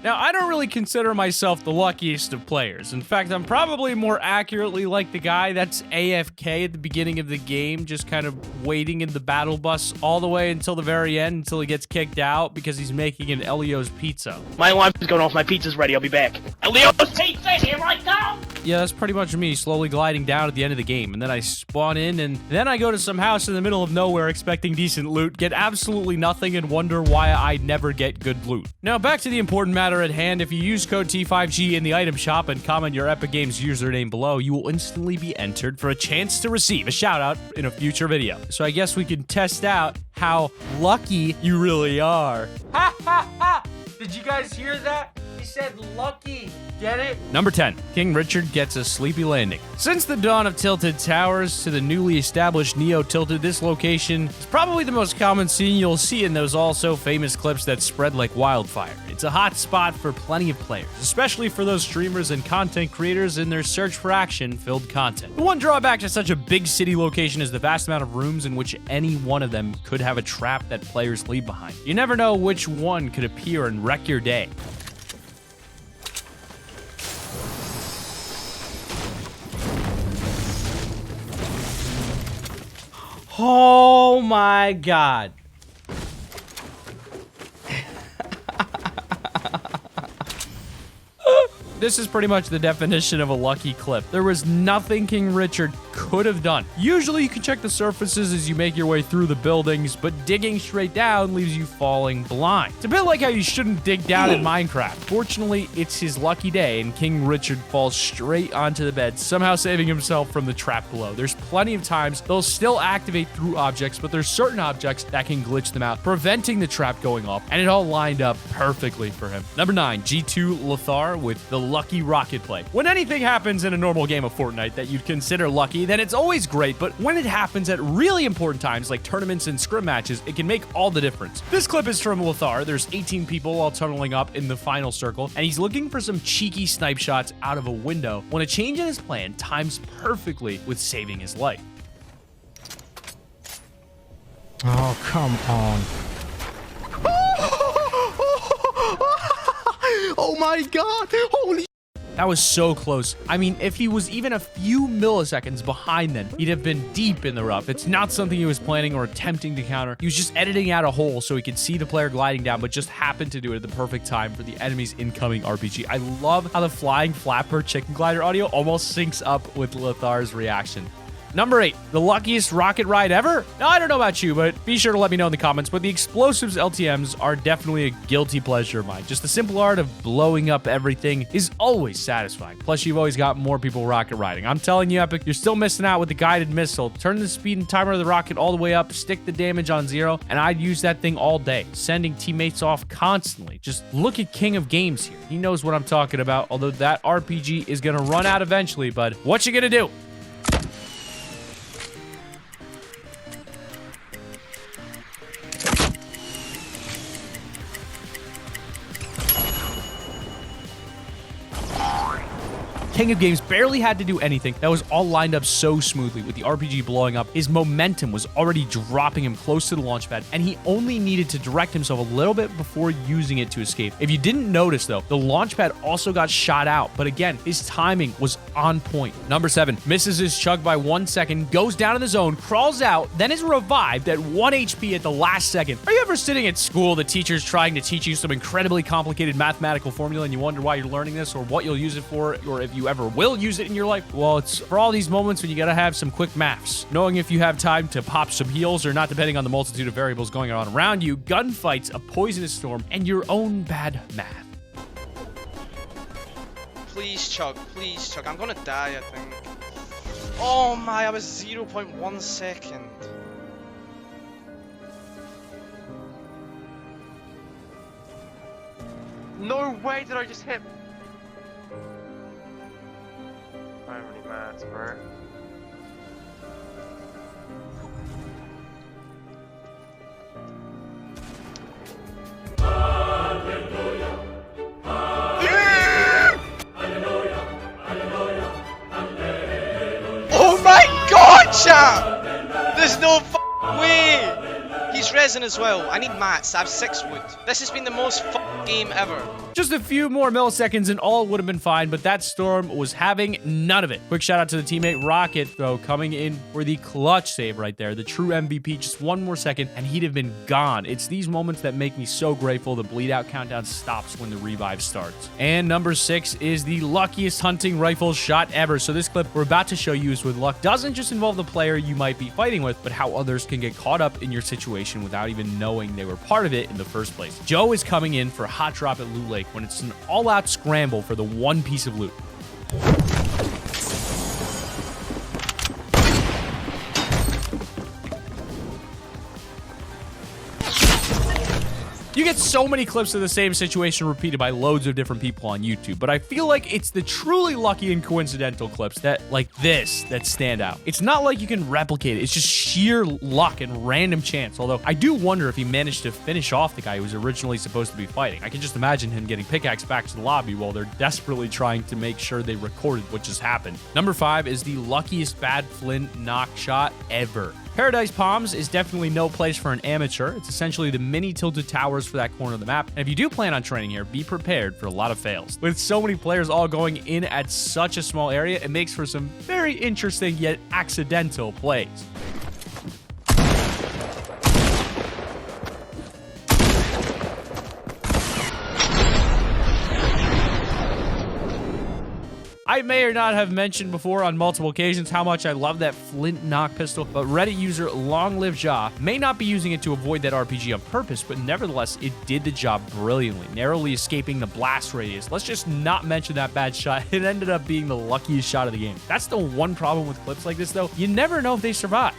Now, I don't really consider myself the luckiest of players. In fact, I'm probably more accurately like the guy that's AFK at the beginning of the game, just kind of waiting in the battle bus all the way until the very end, until he gets kicked out because he's making an Elio's pizza. My alarm is going off, my pizza's ready, I'll be back. Elio's pizza, here I come! Yeah, that's pretty much me, slowly gliding down at the end of the game, and then I spawn in, and then I go to some house in the middle of nowhere expecting decent loot, get absolutely nothing, and wonder why I never get good loot. Now, back to the important matter at hand. If you use code T5G in the item shop and comment your Epic Games username below, you will instantly be entered for a chance to receive a shout-out in a future video. So I guess we can test out how lucky you really are. Ha ha ha! Did you guys hear that? He said lucky. Get it? Number 10. King Richard gets a sleepy landing. Since the dawn of Tilted Towers to the newly established Neo Tilted, this location is probably the most common scene you'll see in those also famous clips that spread like wildfire. It's a hot spot for plenty of players, especially for those streamers and content creators in their search for action-filled content. The one drawback to such a big city location is the vast amount of rooms in which any one of them could have a trap that players leave behind. You never know which one could appear and wreck your day. Oh my god. This is pretty much the definition of a lucky clip. There was nothing King Richard could have done. Usually you can check the surfaces as you make your way through the buildings, but digging straight down leaves you falling blind. It's a bit like how you shouldn't dig down in Minecraft. Fortunately, it's his lucky day, and King Richard falls straight onto the bed, somehow saving himself from the trap below. There's plenty of times they'll still activate through objects, but there's certain objects that can glitch them out, preventing the trap going off, and it all lined up perfectly for him. Number 9, Jeetu Lothar with the lucky rocket play. When anything happens in a normal game of Fortnite that you'd consider lucky, then it's always great, but when it happens at really important times like tournaments and scrim matches, it can make all the difference. This clip is from Lothar. There's 18 people all tunneling up in the final circle, and he's looking for some cheeky snipe shots out of a window when a change in his plan times perfectly with saving his life. Oh, come on. Oh my god! Holy That was so close. I mean, if he was even a few milliseconds behind then, he'd have been deep in the rough. It's not something he was planning or attempting to counter. He was just editing out a hole so he could see the player gliding down, but just happened to do it at the perfect time for the enemy's incoming RPG. I love how the flying flapper chicken glider audio almost syncs up with Lothar's reaction. Number 8, the luckiest rocket ride ever? Now, I don't know about you, but be sure to let me know in the comments, but the explosives LTMs are definitely a guilty pleasure of mine. Just the simple art of blowing up everything is always satisfying. Plus, you've always got more people rocket riding. I'm telling you, Epic, you're still missing out with the guided missile. Turn the speed and timer of the rocket all the way up, stick the damage on 0, and I'd use that thing all day, sending teammates off constantly. Just look at King of Games here. He knows what I'm talking about, although that RPG is gonna run out eventually, but what you gonna do? King of Games barely had to do anything. That was all lined up so smoothly with the RPG blowing up. His momentum was already dropping him close to the launch pad, and he only needed to direct himself a little bit before using it to escape. If you didn't notice, though, the launch pad also got shot out, but again, his timing was on point. Number 7, misses his chug by 1 second, goes down in the zone, crawls out, then is revived at 1 HP at the last second. Are you ever sitting at school, the teacher's trying to teach you some incredibly complicated mathematical formula, and you wonder why you're learning this, or what you'll use it for, or if you ever will use it in your life? Well, it's for all these moments when you gotta have some quick maths. Knowing if you have time to pop some heals or not, depending on the multitude of variables going on around you, gunfights, a poisonous storm, and your own bad math. Please chug, I'm gonna die, I think. Oh my, I was 0.1 second. No way did I just hit. I'm really mad, bro. Oh my god, chat! There's no way! He's resin as well. I need mats. I have 6 wood. This has been the most game ever. Just a few more milliseconds and all would have been fine, but that storm was having none of it. Quick shout out to the teammate Rocket, though, coming in for the clutch save right there. The true MVP, just one more second, and he'd have been gone. It's these moments that make me so grateful. The bleed out countdown stops when the revive starts. And number 6 is the luckiest hunting rifle shot ever. So this clip we're about to show you is with luck doesn't just involve the player you might be fighting with, but how others can get caught up in your situation without even knowing they were part of it in the first place. Joe is coming in for a hot drop at Loot Lake when it's an all-out scramble for the one piece of loot. You get so many clips of the same situation repeated by loads of different people on YouTube, but I feel like it's the truly lucky and coincidental clips that, like this, that stand out. It's not like you can replicate it. It's just sheer luck and random chance, although I do wonder if he managed to finish off the guy who was originally supposed to be fighting. I can just imagine him getting pickaxed back to the lobby while they're desperately trying to make sure they recorded what just happened. Number 5 is the luckiest bad flint knock shot ever. Paradise Palms is definitely no place for an amateur. It's essentially the mini tilted towers for that corner of the map. And if you do plan on training here, be prepared for a lot of fails. With so many players all going in at such a small area, it makes for some very interesting yet accidental plays. I may or not have mentioned before on multiple occasions how much I love that flint knock pistol, but Reddit user Long Live Ja may not be using it to avoid that RPG on purpose, but nevertheless, it did the job brilliantly, narrowly escaping the blast radius. Let's just not mention that bad shot. It ended up being the luckiest shot of the game. That's the one problem with clips like this, though. You never know if they survive.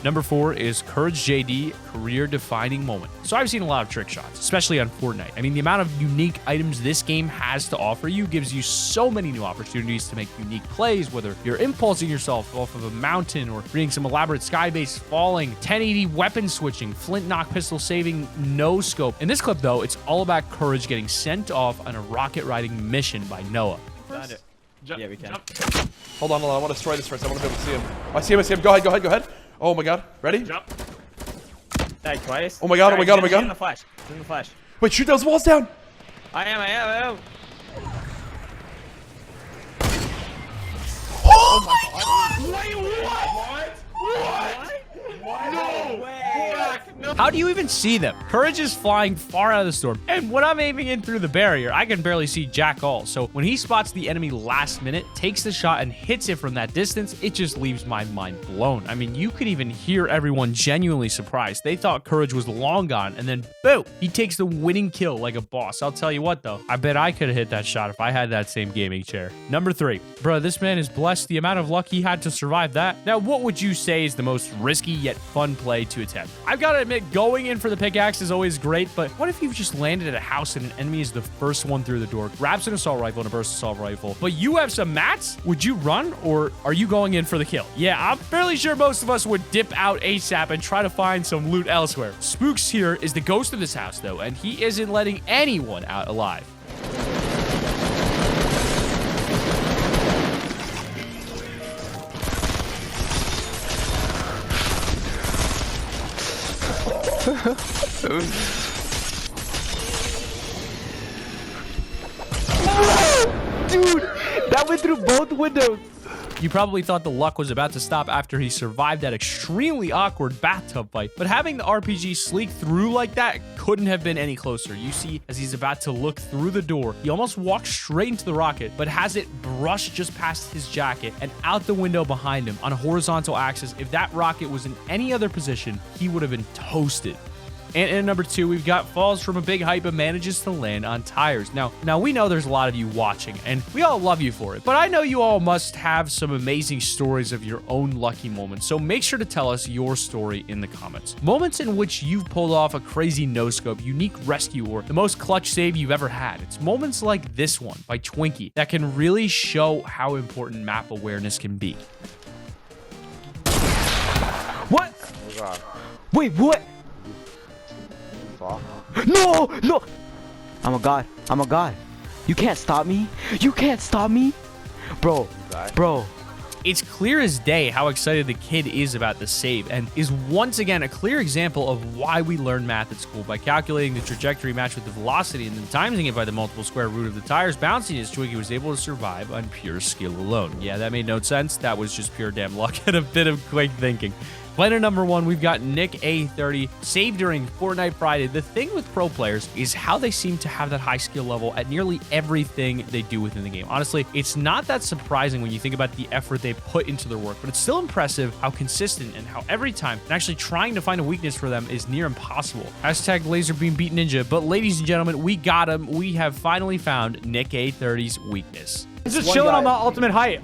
Number 4 is Courage JD, career-defining moment. So I've seen a lot of trick shots, especially on Fortnite. I mean, the amount of unique items this game has to offer you gives you so many new opportunities to make unique plays, whether you're impulsing yourself off of a mountain or reading some elaborate skybase falling, 1080 weapon switching, flint knock pistol saving, no scope. In this clip, though, it's all about Courage getting sent off on a rocket riding mission by Noah. Got it. Yeah, we can. Hold on, I want to destroy this first. I want to be able to see him. I see him. Go ahead. Oh my god. Ready? Jump. Died twice. Oh my god. In the flash. In the flash. Wait, shoot those walls down. I am. Oh my god. Wait, what? No way. No. How do you even see them? Courage is flying far out of the storm, and when I'm aiming in through the barrier, I can barely see jack all. So when he spots the enemy last minute, takes the shot and hits it from that distance, it just leaves my mind blown. I mean, you could even hear everyone genuinely surprised. They thought Courage was long gone, and then boom, he takes the winning kill like a boss. I'll tell you what though, I bet I could have hit that shot if I had that same gaming chair. Number 3, bro, this man is blessed. The amount of luck he had to survive that. Now, what would you say is the most risky yet fun play to attempt? I've got to admit, going in for the pickaxe is always great, but what if you've just landed at a house and an enemy is the first one through the door, grabs an assault rifle and a burst assault rifle, but you have some mats? Would you run, or are you going in for the kill? Yeah, I'm fairly sure most of us would dip out ASAP and try to find some loot elsewhere. Spooks here is the ghost of this house, though, and he isn't letting anyone out alive. Dude, that went through both windows. You probably thought the luck was about to stop after he survived that extremely awkward bathtub fight, but having the RPG sleek through like that couldn't have been any closer. You see, as he's about to look through the door, he almost walks straight into the rocket, but has it brush just past his jacket and out the window behind him on a horizontal axis. If that rocket was in any other position, he would have been toasted. And in number 2, we've got falls from a big height but manages to land on tires. Now we know there's a lot of you watching, and we all love you for it, but I know you all must have some amazing stories of your own lucky moments, so make sure to tell us your story in the comments. Moments in which you've pulled off a crazy no-scope, unique rescue, or the most clutch save you've ever had. It's moments like this one by Twinkie that can really show how important map awareness can be. What? Wait, what? No! I'm a god. You can't stop me. Bro, It's clear as day how excited the kid is about the save, and is once again a clear example of why we learn math at school. By calculating the trajectory matched with the velocity and then timing it by the multiple square root of the tires bouncing as Twiggy was able to survive on pure skill alone. Yeah, that made no sense. That was just pure damn luck and a bit of quick thinking. Player number 1, we've got Nick A30, saved during Fortnite Friday. The thing with pro players is how they seem to have that high skill level at nearly everything they do within the game. Honestly, it's not that surprising when you think about the effort they put into their work, but it's still impressive how consistent and how every time and actually trying to find a weakness for them is near impossible. Hashtag laser beam beat ninja. But ladies and gentlemen, we got him. We have finally found Nick A30's weakness. He's just chilling on the ultimate height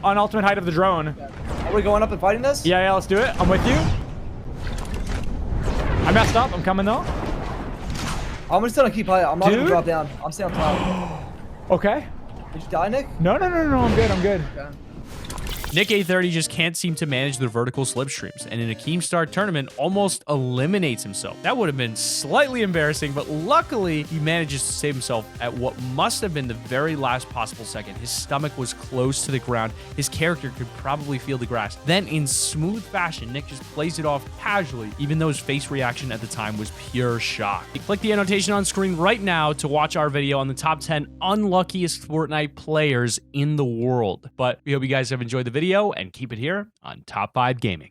of the drone. Are we going up and fighting this? Yeah, let's do it. I'm with you. I messed up. I'm coming though. I'm just gonna keep high. I'm not gonna drop down. I'm staying on top. Okay. Did you die, Nick? No. I'm good. Okay. Nick A30 just can't seem to manage the vertical slipstreams, and in a Keemstar tournament almost eliminates himself. That would have been slightly embarrassing, but luckily he manages to save himself at what must have been the very last possible second. His stomach was close to the ground. His character could probably feel the grass. Then in smooth fashion, Nick just plays it off casually, even though his face reaction at the time was pure shock. Click the annotation on screen right now to watch our video on the top 10 unluckiest Fortnite players in the world. But we hope you guys have enjoyed the video and keep it here on Top 5 Gaming.